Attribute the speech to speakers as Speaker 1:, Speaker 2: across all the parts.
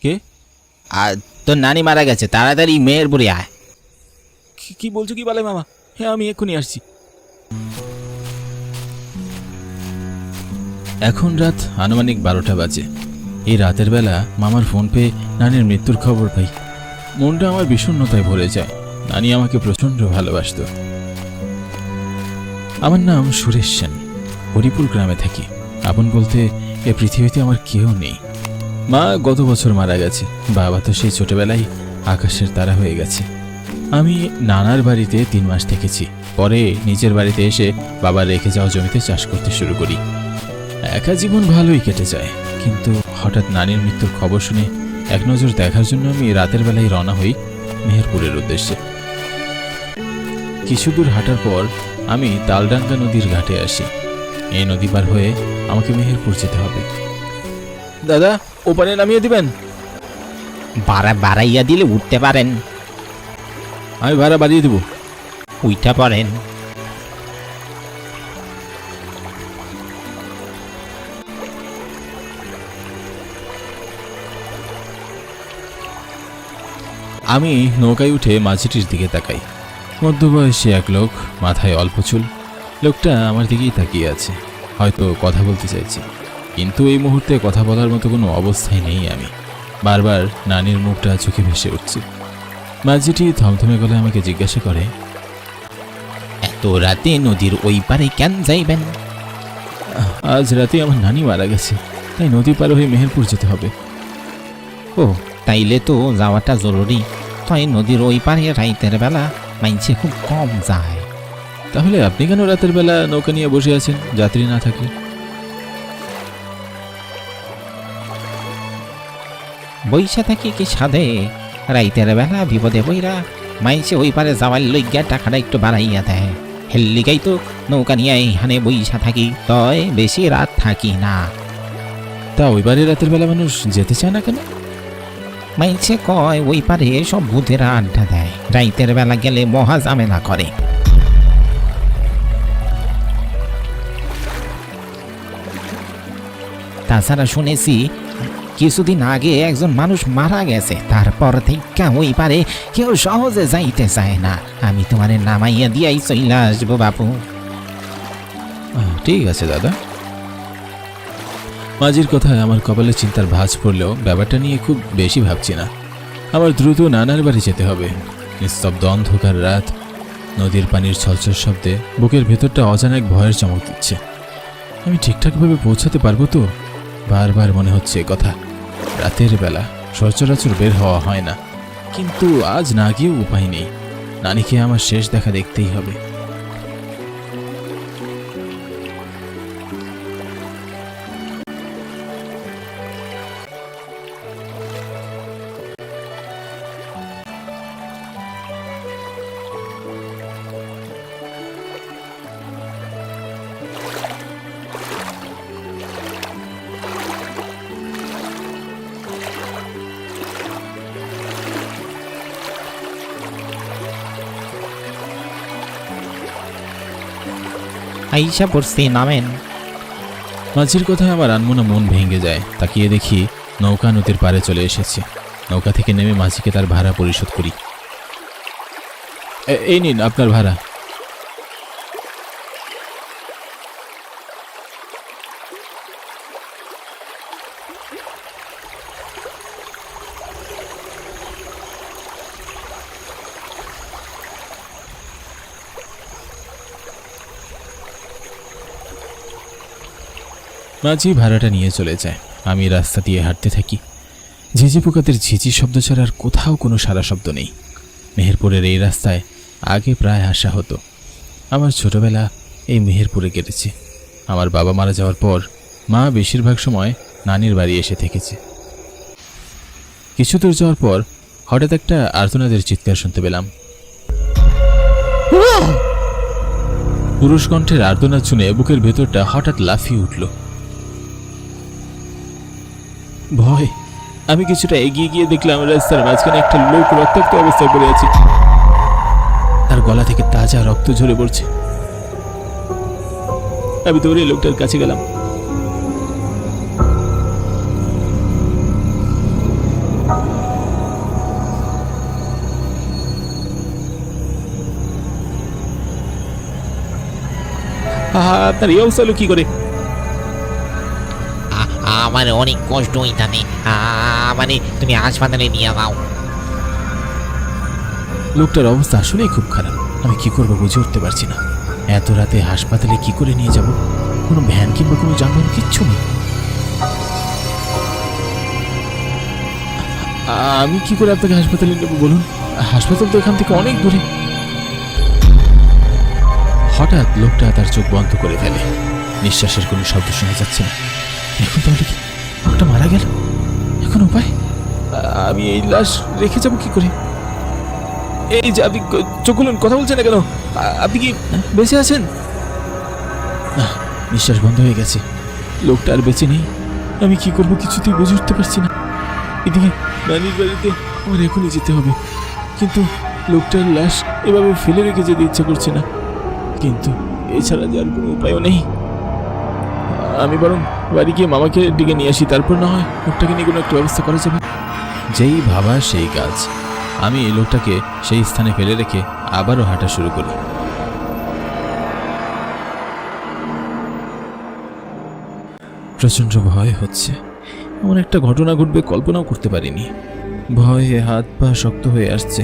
Speaker 1: কে?
Speaker 2: তোর নানি মারা গেছে, তাড়াতাড়ি মেহেরপুরে আয়।
Speaker 1: কি বলছো কি বলে মামা? হ্যাঁ, আমি এক্ষুনি আসছি। এখন রাত আনুমানিক 12টা বাজে। এই রাতের বেলা মামার ফোন পেয়ে নানির মৃত্যুর খবর পাই। মনটা আমার বিষণ্ণতায় ভরে যায়। নানি আমাকে প্রচণ্ড ভালোবাসত। আমার নাম সুরেশ সেন, হরিপুর গ্রামে থাকি। আপন বলতে এ পৃথিবীতে আমার কেউ নেই। মা গত বছর মারা গেছে। বাবা তো সেই ছোটবেলায় আকাশের তারা হয়ে গেছে। আমি নানার বাড়িতে 3 মাস থেকেছি। পরে নিজের বাড়িতে এসে বাবা রেখে যাওয়া জমিতে চাষ করতে শুরু করি। একা জীবন ভালোই কেটে যায়, কিন্তু হঠাৎ নানির মৃত্যুর খবর শুনে এক নজর দেখার জন্য আমি রাতের বেলায় রওনা হই মেহেরপুরের উদ্দেশ্যে। কিছু দূর হাঁটার পর আমি তালডাঙ্গা নদীর ঘাটে আসি। এই নদী পার হয়ে আমাকে মেহেরপুর যেতে হবে। দাদা, ওপারে নামিয়ে দিবেন?
Speaker 2: ভাড়া বাড়াইয়া দিলে উঠতে পারেন।
Speaker 1: আমি ভাড়া বাড়িয়ে দেব।
Speaker 2: উইটা পারেন।
Speaker 1: আমি নৌকায় উঠে মাঝিটির দিকে তাকাই। মধ্যবয়সী এক লোক, মাথায় অল্প চুল। লোকটা আমার দিকেই তাকিয়ে আছে, হয়তো কথা বলতে চাইছে, কিন্তু এই মুহূর্তে কথা বলার মতো কোনো অবস্থায় নেই আমি। বারবার নানির মুখটা চোখে ভেসে উঠছে। মাঝিটি থমথমে গলায় আমাকে জিজ্ঞাসা করে,
Speaker 2: এত রাতে নদীর ওই পারে কেন যাইবেন?
Speaker 1: আজ রাতে আমার নানি মারা গেছে, তাই নদী পার হয়ে মেহেরপুর যেতে হবে।
Speaker 2: ও, তাইলে তো যাওয়াটা জরুরি। তাই নদীর ওই পারে রাইতের বেলা মাইনছে খুব কম যায়।
Speaker 1: তাহলে আপনি কেন রাতের বেলা নৌকা নিয়ে বসে আছেন, যাত্রী না থাকলে?
Speaker 2: বইসা থাকি কি সাধে? রাইতের বেলা বিপদে বইরা মাইনছে ওই পারে যাওয়ার লইগা টাকাটা একটু বাড়াইয়া দেয়। হেল্লিগাই তো নৌকা নিয়ে এইখানে বইসা থাকি, তয় বেশি রাত থাকি না।
Speaker 1: তা ওই বারে রাতের বেলা মানুষ যেতে চায় না কেন?
Speaker 2: মাইনছে কয় ওই পারে সব ভূতেরা আড্ডা দেয়, রাইতের বেলা গেলে মহা ঝামেলা করে। তাছাড়া শুনেছি কিছুদিন আগে একজন মানুষ মারা গেছে, তারপর থেকে ওই পারে কেউ সহজে যাইতে চায় না। আমি তোমারে নামাইয়া দিয়াই চইলা আসবো বাপু।
Speaker 1: ঠিক আছে দাদা। মাঝির কথায় আমার কপালে চিন্তার ভাঁজ পড়লেও ব্যাপারটা নিয়ে খুব বেশি ভাবছি না। আমার দ্রুত নানার বাড়ি যেতে হবে। নিস্তব্ধ অন্ধকার রাত, নদীর পানির ছলছল শব্দে বুকের ভেতরটা অজানা এক ভয়ের চমক দিচ্ছে। আমি ঠিকঠাকভাবে পৌঁছাতে পারবো তো? বারবার মনে হচ্ছে কথা। রাতের বেলা সচরাচর বের হওয়া হয় না, কিন্তু আজ না গিয়েও উপায় নেই। নানিকে আমার শেষ দেখা দেখতেই হবে।
Speaker 2: আইসা পড়ছি, নামেন।
Speaker 1: মাঝির কথায় আমার আনমনা মন ভেঙে যায়। তাকিয়ে দেখি নৌকা নদীর পাড়ে চলে এসেছে। নৌকা থেকে নেমে মাঝিকে তার ভাড়া পরিশোধ করি। এই নিন আপনার ভাড়া। মাঝি ভাড়াটা নিয়ে চলে যায়। আমি রাস্তা দিয়ে হাঁটতে থাকি। ঝিঝি পোকাদের ঝিঝি শব্দ ছাড়া আর কোথাও কোনো সারা শব্দ নেই। মেহেরপুরের এই রাস্তায় আগে প্রায় আসা হতো। আমার ছোটবেলা এই মেহেরপুরে কেটেছে। আমার বাবা মারা যাওয়ার পর মা বেশিরভাগ সময় নানির বাড়ি এসে থেকেছে। কিছু দূর যাওয়ার পর হঠাৎ একটা আর্তনাদের চিৎকার শুনতে পেলাম। পুরুষ কণ্ঠের আর্তনাদ শুনে বুকের ভেতরটা হঠাৎ লাফিয়ে উঠল। ভয়। আমি কিছুটা এগিয়ে গিয়ে দেখলাম রাস্তার মাঝখানে একটা লোক রক্তাক্ত অবস্থায় পড়ে আছে। তার গলা থেকে তাজা রক্ত ঝরে পড়ছে। আমি দৌড়ে লোকটার কাছে গেলাম। আপনার এই অবস্থা হলো কি করে?
Speaker 2: আমার অনেক কষ্ট হইতানে, মানে তুমি হাসপাতালে নিয়ে যাও।
Speaker 1: লোকটার অবস্থা আসলেই খুব খারাপ। আমি কি করবো বুঝে উঠতে পারছি না। এত রাতে হাসপাতালে কি করে নিয়ে যাব? কোনো ভ্যান কিংবা কোনো যানবাহন কিচ্ছু নেই। আমি কি করে আপনাকে হাসপাতালে নেব বলুন? হাসপাতাল তো এখান থেকে অনেক দূরে। হঠাৎ লোকটা তার চোখ বন্ধ করে ফেলে। নিঃশ্বাসের কোনো শব্দ শোনা যাচ্ছে না। এখন তাহলে কি লোকটা মারা গেল? এখন উপায়? আমি এই লাশ রেখে যাব কি করে? এই যে আপনি চোখ খুলুন, কথা বলছেন না কেন? আপনি কি বেঁচে আছেন? নিঃশ্বাস বন্ধ হয়ে গেছে। লোকটা আর বেঁচে নেই। আমি কি করবো কিছুতেই বুঝে উঠতে পারছি না। এদিকে নানির বাড়িতে আমার এখনই যেতে হবে, কিন্তু লোকটার লাশ এভাবে ফেলে রেখে যেতে ইচ্ছা করছে না। কিন্তু এছাড়া যার কোনো উপায়ও নেই। আমি বরং বাড়ি গিয়ে মামাকে ডেকে নিয়ে আসি, তারপর না হয় লোকটাকে নিয়ে কোনো একটা ব্যবস্থা করা যাবে। যেই ভাবা সেই কাজ। আমি এই লোকটাকে সেই স্থানে ফেলে রেখে আবারও হাঁটা শুরু করি। প্রচণ্ড ভয় হচ্ছে। এমন একটা ঘটনা ঘটবে কল্পনাও করতে পারিনি। ভয়ে হাত পা শক্ত হয়ে আসছে।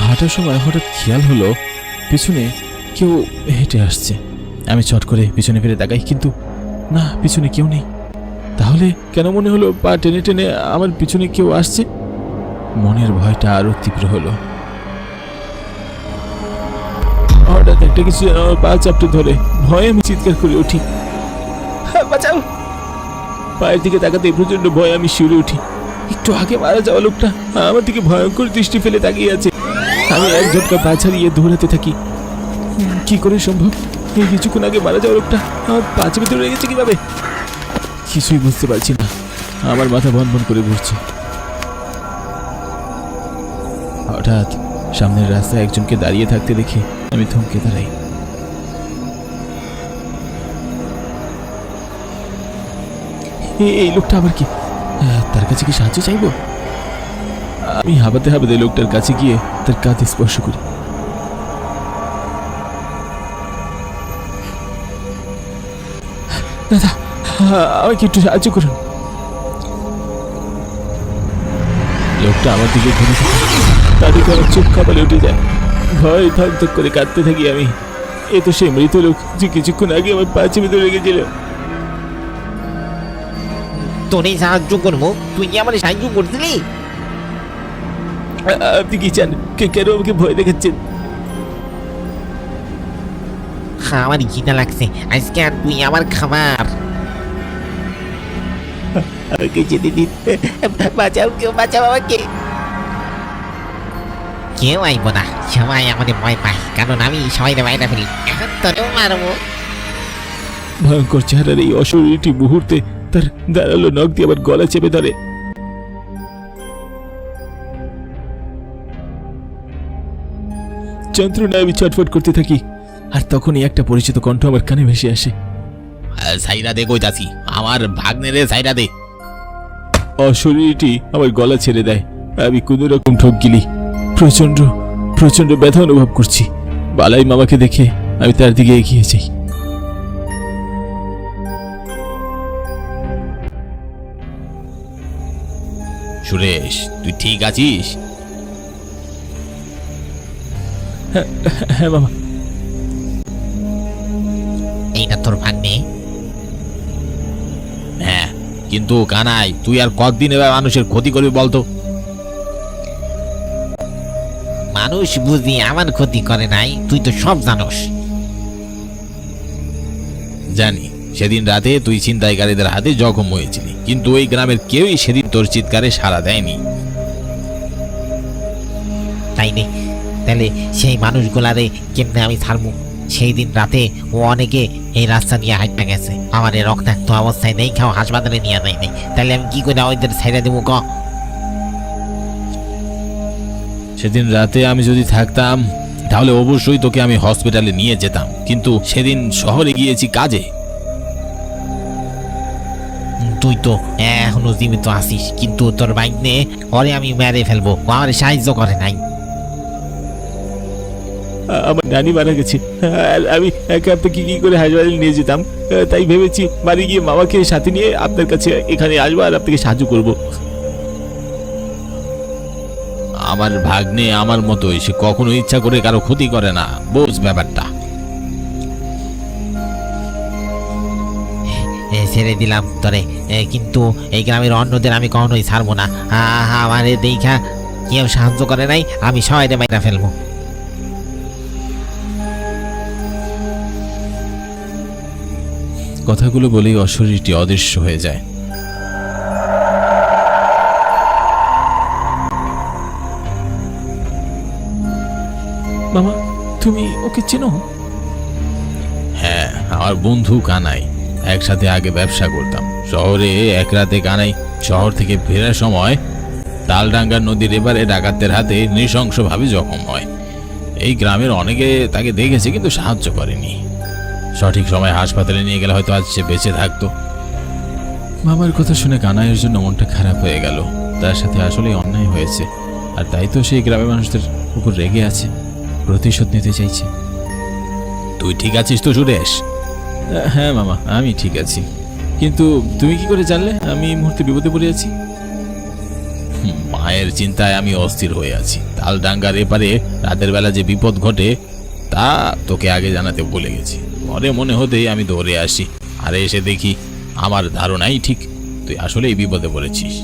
Speaker 1: হাঁটার সময় হঠাৎ খেয়াল হলো পিছনে কেউ হেঁটে আসছে। আমি চট করে পিছনে ফিরে তাকাই, কিন্তু না, পিছনে কেউ নেই। তাহলে কেন মনে হলো পা টেনে টেনে আমার পিছনে কেউ আসছে? মনের ভয়টা আরো তীব্র হলো। হঠাৎ একটা কিছু যেন আমার পা চাপটে ধরে। ভয়ে আমি চিৎকার করে উঠি, বাঁচাও! পায়ের দিকে তাকাতে প্রচন্ড ভয়ে আমি শিউরে উঠি। একটু আগে মারা যাওয়া লোকটা আমার দিকে ভয়ঙ্কর দৃষ্টি ফেলে তাকিয়ে আছে। আমি এক ঝটকা পা ছাড়িয়ে দৌড়াতে থাকি। কি করে সম্ভব? এই কিছুক্ষণ আগে মারা যাওয়া লোকটা আমার পা চেপে ধরে রেখেছে কিভাবে? কিছুই বুঝতে পারছি না। আমার মাথা বন বন করে ঘুরছে। হঠাৎ সামনের রাস্তায় একজনকে দাঁড়িয়ে থাকতে দেখে আমি থমকে দাঁড়াই। এই লোকটা আবার কি? তার কাছে কি সাহায্য চাইবো? আমি হাঁপাতে হাঁপাতে লোকটার কাছে গিয়ে তার কাঁধে স্পর্শ করি। দাদা, আমাকে একটু সাহায্য করুন। লোকটা আমার দিকে ঘুরে থাকে। তাদেরকে আমার চোখ কপালে উঠে যায়। ভয় থক থক করে কাঁদতে থাকি আমি। এ তো সেই মৃত লোক যে কিছুক্ষণ আগে আমার পা চেপে ধরে রেখেছিল।
Speaker 2: তোরে সাহায্য করবো? তুই কি আমার সাহায্য করছিলি?
Speaker 1: আপনি কি চান? কেন আমাকে ভয় দেখাচ্ছেন?
Speaker 2: আমার ঘৃণা লাগছে আজকে, আর তুই আমার খাবার।
Speaker 1: আমাকে যেতে দিন। বাঁচাও, কেউ বাঁচাও আমাকে।
Speaker 2: কেউ আইব না, সবাই আমাদের ভয় পায়, কারণ আমি সবাই বাইরে ফেলি। এখন তোরেও মারবো।
Speaker 1: ভয়ঙ্কর চেহারার এই অশরীরটি মুহূর্তে তার দাঁড়ালো নখ দিয়ে আবার গলা চেপে ধরে। যন্ত্রণায় আমি ছটফট করতে থাকি। আর তখনই একটা পরিচিত কণ্ঠ আমার কানে ভেসে আসে।
Speaker 3: সাইরা দে কইতাছি, আমার ভাগ্নের সাইরা দে।
Speaker 1: অশরীরটি আমার গলা ছেড়ে দেয়। আমি কোনো রকম ঠক গিলি। প্রচন্ড প্রচন্ড ব্যথা অনুভব করছি। বালাই মামাকে দেখে আমি তার দিকে এগিয়ে যাই।
Speaker 3: সুরেশ, তুই ঠিক আছিস?
Speaker 1: হ্যাঁ মামা।
Speaker 2: এইটা তোর ভাগ্নে?
Speaker 3: হ্যাঁ, কিন্তু কানাই, তুই আর কতদিন এবার মানুষের ক্ষতি করবি বলতো?
Speaker 2: মানুষ বুঝি আমার ক্ষতি করে নাই, তুই তো সব জানোস।
Speaker 3: জানি, সেদিন রাতে তুই ছিনতাইকারীদের হাতে জখম হয়েছিলি, কিন্তু ওই গ্রামের কেউই সেদিন তোর চিৎকারে সাড়া দেয়নি।
Speaker 2: তাই নে, তাহলে সেই মানুষগুলারে কেমনে আমি ছাড়বো? সেই দিন রাতে ও অনেকে এই রাস্তা দিয়ে হাঁটতে গেছে, আমার এই রক্তাক্ত অবস্থায় নেই খাও হাসপাতালে নিয়ে যায় নেই, তাহলে আমি কি করে ওইদের ছেড়ে দেবো ক?
Speaker 3: সেদিন রাতে আমি যদি থাকতাম তাহলে অবশ্যই তোকে আমি হসপিটালে নিয়ে যেতাম, কিন্তু সেদিন শহরে গিয়েছি কাজে।
Speaker 2: তুই তো এখন এখনো জীবিত আছিস, কিন্তু তোর বাইকনে ওরে আমি মেরে ফেলবো, ও আমার সাহায্য করে নাই।
Speaker 1: আমার নানি মারা গেছে, আর আমি একা আপনাকে কি করে হাসপাতালে নিয়ে যেতাম, তাই ভেবেছি বাড়ি গিয়ে মামাকে সাথে নিয়ে আপনার কাছে এখানে আসবো আর আপনাকে সাহায্য করব।
Speaker 3: আমার ভাগ্নে আমার মতোই, সে কখনো ইচ্ছা করে কারো ক্ষতি করে না, বোঝ ব্যাপারটা।
Speaker 2: ছেড়ে দিলাম তোরে, কিন্তু এই গ্রামের অন্যদের আমি কখনোই ছাড়বো না। আমার দেখা কেউ সাহায্য করে নাই, আমি সবাই মাইরা ফেলবো।
Speaker 1: কথাগুলো বলেই অশরীরটি অদৃশ্য হয়ে যায়। মামা, তুমি ওকে চেনো?
Speaker 3: হ্যাঁ, আমার বন্ধু কানাই, একসাথে আগে ব্যবসা করতাম শহরে। এক রাতে কানাই শহর থেকে ফেরার সময় তালডাঙ্গার নদীর এবারে ডাকাতদের হাতে নৃশংসভাবে জখম হয়। এই গ্রামের অনেকে তাকে দেখেছে কিন্তু সাহায্য করেনি। সঠিক সময় হাসপাতালে নিয়ে গেলে হয়তো আজ সে বেঁচে থাকতো।
Speaker 1: মামার কথা শুনে কানাইয়ের জন্য মনটা খারাপ হয়ে গেল। তার সাথে আসলেই অন্যায় হয়েছে, আর তাই তো সেই গ্রামের মানুষদের উপর রেগে আছে, প্রতিশোধ নিতে চাইছে।
Speaker 3: তুই ঠিক আছিস তো সুরেশ?
Speaker 1: হ্যাঁ মামা, আমি ঠিক আছি, কিন্তু তুমি কি করে জানলে আমি এই মুহূর্তে বিপদে পড়ে আছি?
Speaker 3: মায়ের চিন্তায় আমি অস্থির হয়ে আছি। তালডাঙ্গার এপারে রাতের বেলা যে বিপদ ঘটে তা তোকে আগে জানাতে ভুলে গেছি। পরে মনে হতেই আমি দৌড়ে আসি, আর এসে দেখি আমার ধারণাই ঠিক, তুই আসলেই বিপদে পড়েছিস।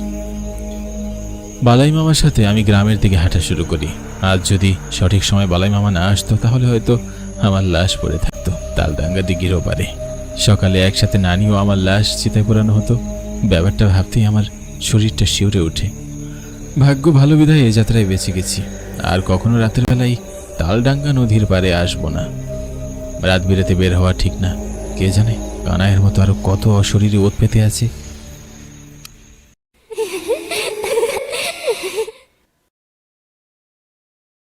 Speaker 1: বালাই মামার সাথে আমি গ্রামের দিকে হাঁটা শুরু করি। আজ যদি সঠিক সময় বালাই মামা না আসতো তাহলে হয়তো আমার লাশ পড়ে থাকতো তালডাঙ্গা দিঘির ওপারে। সকালে একসাথে নানিও আমার লাশ চিতায় পোড়ানো হতো। ব্যাপারটা ভাবতেই আমার শরীরটা শিউরে ওঠে। ভাগ্য ভালো বিধায় এ যাত্রায় বেঁচে গেছি, আর কখনো রাতের বেলায় তালডাঙ্গা নদীর পাড়ে আসবো না। রাত বিরাতে বের হওয়া ঠিক না, কে জানে কানাইয়ের মতো আরো কত অশরীরী ওত পেতে আছে।